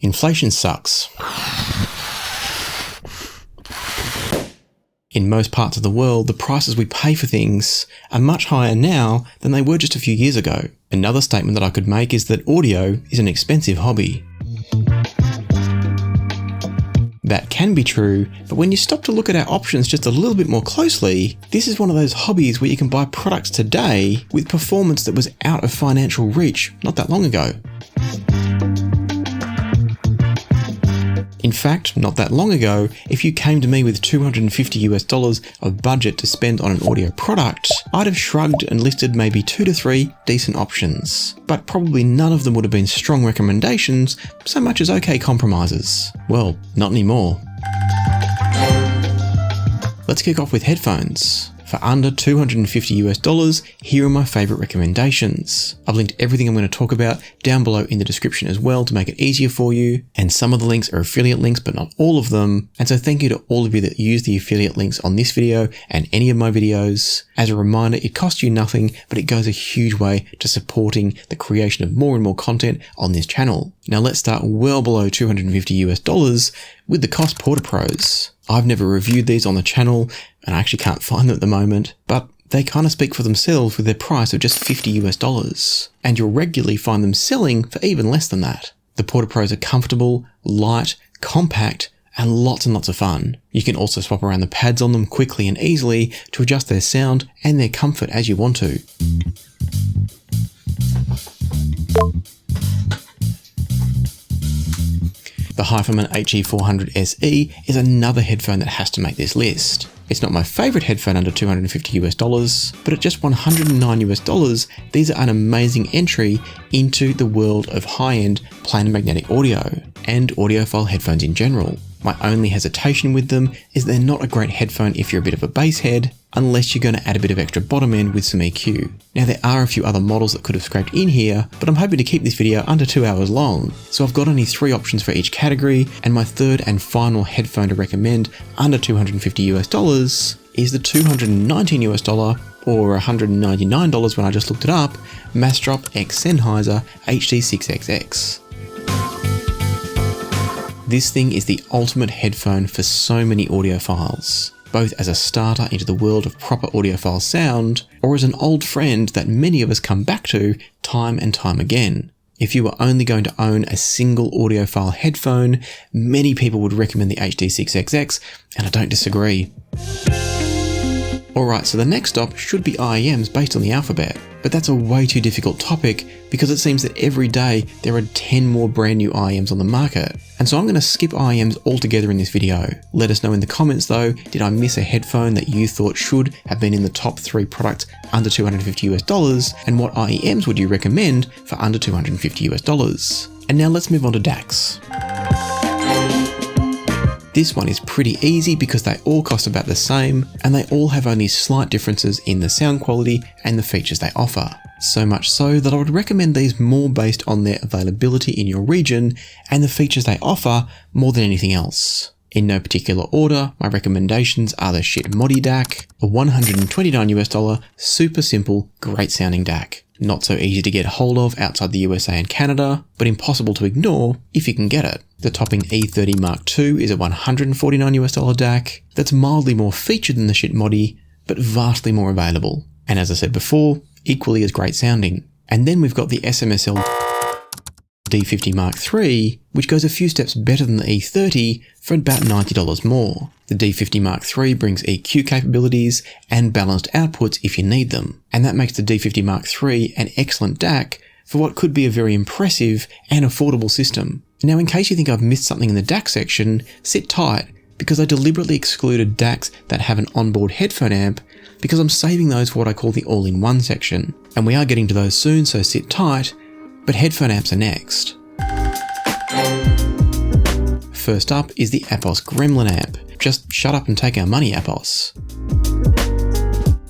Inflation sucks. In most parts of the world, the prices we pay for things are much higher now than they were just a few years ago. Another statement that I could make is that audio is an expensive hobby. That can be true, but when you stop to look at our options just a little bit more closely, this is one of those hobbies where you can buy products today with performance that was out of financial reach not that long ago. In fact, not that long ago, if you came to me with $250 of budget to spend on an audio product, I'd have shrugged and listed maybe 2 to 3 decent options. But probably none of them would have been strong recommendations so much as okay compromises. Well, not anymore. Let's kick off with headphones. For under $250, here are my favorite recommendations. I've linked everything I'm going to talk about down below in the description as well to make it easier for you. And some of the links are affiliate links, but not all of them. And so thank you to all of you that use the affiliate links on this video and any of my videos. As a reminder, it costs you nothing, but it goes a huge way to supporting the creation of more and more content on this channel. Now let's start well below $250 with the Koss Porta Pros. I've never reviewed these on the channel and I actually can't find them at the moment, but they kind of speak for themselves with their price of just $50. And you'll regularly find them selling for even less than that. The Porta Pros are comfortable, light, compact, and lots of fun. You can also swap around the pads on them quickly and easily to adjust their sound and their comfort as you want to. The HiFiMan HE400SE is another headphone that has to make this list. It's not my favorite headphone under $250, but at just $109, these are an amazing entry into the world of high-end planar magnetic audio and audiophile headphones in general. My only hesitation with them is they're not a great headphone if you're a bit of a bass head, unless you're going to add a bit of extra bottom end with some EQ. Now there are a few other models that could have scraped in here, but I'm hoping to keep this video under 2 hours long. So I've got only 3 options for each category, and my third and final headphone to recommend under $250 is the $219 or $199 when I just looked it up, Massdrop x Sennheiser HD6XX. This thing is the ultimate headphone for so many audiophiles, both as a starter into the world of proper audiophile sound, or as an old friend that many of us come back to time and time again. If you were only going to own a single audiophile headphone, many people would recommend the HD6XX, and I don't disagree. Alright, so the next stop should be IEMS based on the alphabet, but that's a way too difficult topic because it seems that every day there are 10 more brand new IEMS on the market. And so I'm going to skip IEMS altogether in this video. Let us know in the comments though, did I miss a headphone that you thought should have been in the top 3 products under $250, and what IEMS would you recommend for under $250? And now let's move on to DACs. This one is pretty easy because they all cost about the same and they all have only slight differences in the sound quality and the features they offer. So much so that I would recommend these more based on their availability in your region and the features they offer more than anything else. In no particular order, my recommendations are the Schiit Modi DAC, a $129 super simple, great sounding DAC. Not so easy to get hold of outside the USA and Canada, but impossible to ignore if you can get it. The topping E30 Mk2 is a $149 DAC that's mildly more featured than the Schiit Modi, but vastly more available. And as I said before, equally as great sounding. And then we've got the SMSL D50 III, which goes a few steps better than the E30 for about $90 more. The D50 III brings EQ capabilities and balanced outputs if you need them, and that makes the D50 III an excellent DAC for what could be a very impressive and affordable system. Now, in case you think I've missed something in the DAC section, sit tight, because I deliberately excluded DACs that have an onboard headphone amp because I'm saving those for what I call the all-in-one section, and we are getting to those soon, so sit tight. But headphone amps are next. First up is the Apos Gremlin amp. Just shut up and take our money, Apos.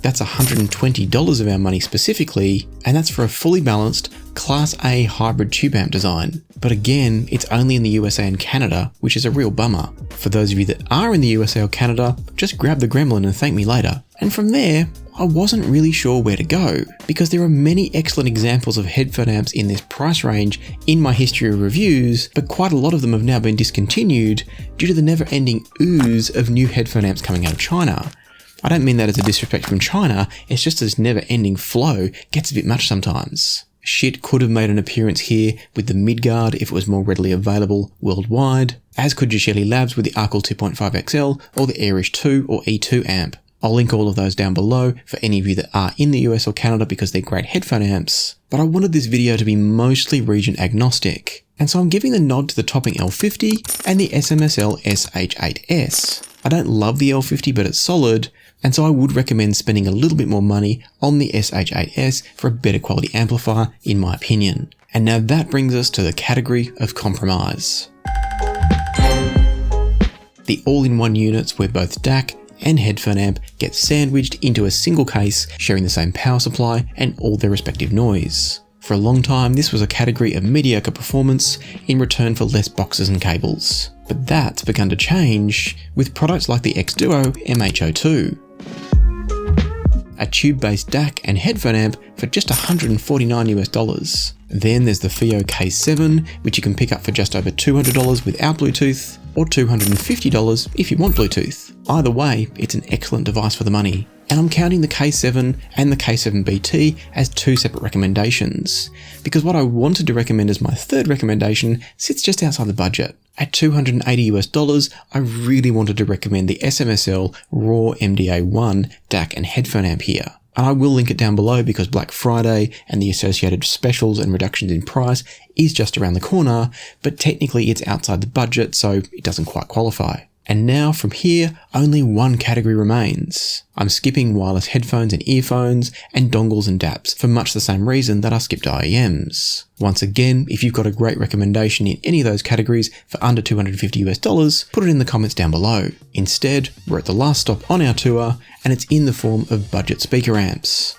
That's $120 of our money specifically, and that's for a fully balanced Class A hybrid tube amp design. But again, it's only in the USA and Canada, which is a real bummer. For those of you that are in the USA or Canada, just grab the Gremlin and thank me later. And from there, I wasn't really sure where to go, because there are many excellent examples of headphone amps in this price range in my history of reviews, but quite a lot of them have now been discontinued due to the never-ending ooze of new headphone amps coming out of China. I don't mean that as a disrespect from China, it's just this never-ending flow gets a bit much sometimes. Schiit could have made an appearance here with the Midgard if it was more readily available worldwide, as could Geshelli Labs with the Arkel 2.5 XL or the Airish 2 or E2 amp. I'll link all of those down below for any of you that are in the US or Canada because they're great headphone amps, but I wanted this video to be mostly region agnostic, and so I'm giving the nod to the Topping L50 and the SMSL SH8S. I don't love the L50, but it's solid, and so I would recommend spending a little bit more money on the SH8S for a better quality amplifier, in my opinion. And now that brings us to the category of compromise. The all-in-one units where both DAC and headphone amp get sandwiched into a single case, sharing the same power supply and all their respective noise. For a long time, this was a category of mediocre performance in return for less boxes and cables. But that's begun to change with products like the xDuoo MH02. A tube-based DAC and headphone amp for just $149 US. Then there's the FiiO K7, which you can pick up for just over $200 without Bluetooth, or $250 if you want Bluetooth. Either way, it's an excellent device for the money. And I'm counting the K7 and the K7BT as two separate recommendations, because what I wanted to recommend as my third recommendation sits just outside the budget. At $280 US, I really wanted to recommend the SMSL Raw MDA1 DAC and headphone amp here. And I will link it down below because Black Friday and the associated specials and reductions in price is just around the corner, but technically it's outside the budget, so it doesn't quite qualify. And now from here, only one category remains. I'm skipping wireless headphones and earphones and dongles and DAPs for much the same reason that I skipped IEMS. Once again, if you've got a great recommendation in any of those categories for under $250 US, put it in the comments down below. Instead, we're at the last stop on our tour, and it's in the form of budget speaker amps.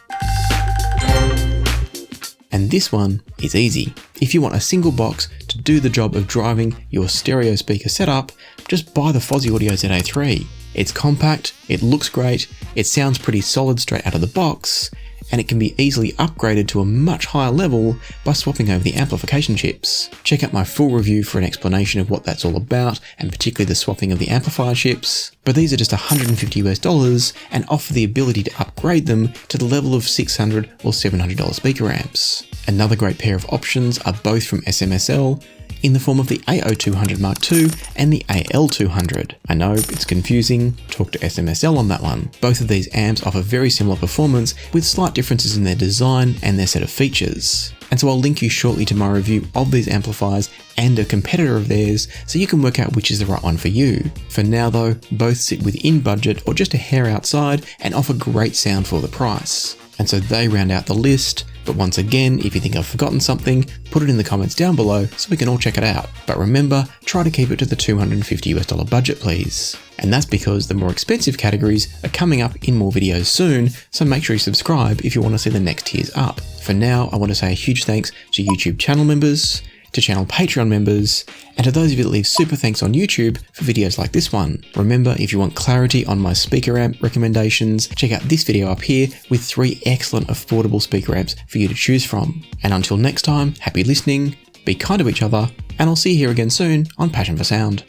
And this one is easy. If you want a single box to do the job of driving your stereo speaker setup, just buy the Fosi ZA3. It's compact, it looks great, it sounds pretty solid straight out of the box, and it can be easily upgraded to a much higher level by swapping over the amplification chips. Check out my full review for an explanation of what that's all about, and particularly the swapping of the amplifier chips. But these are just $150 US and offer the ability to upgrade them to the level of $600 or $700 speaker amps. Another great pair of options are both from SMSL, in the form of the AO200 Mk2 and the AL200. I know, it's confusing, talk to SMSL on that one. Both of these amps offer very similar performance with slight differences in their design and their set of features. And so I'll link you shortly to my review of these amplifiers and a competitor of theirs so you can work out which is the right one for you. For now though, both sit within budget or just a hair outside and offer great sound for the price. And so they round out the list. But once again, if you think I've forgotten something, put it in the comments down below so we can all check it out. But remember, try to keep it to the $250 US budget please. And that's because the more expensive categories are coming up in more videos soon, so make sure you subscribe if you want to see the next tiers up. For now, I want to say a huge thanks to YouTube channel members, to channel Patreon members, and to those of you that leave super thanks on YouTube for videos like this one. Remember, if you want clarity on my speaker amp recommendations, check out this video up here with 3 excellent affordable speaker amps for you to choose from. And until next time, happy listening, be kind to each other, and I'll see you here again soon on Passion for Sound.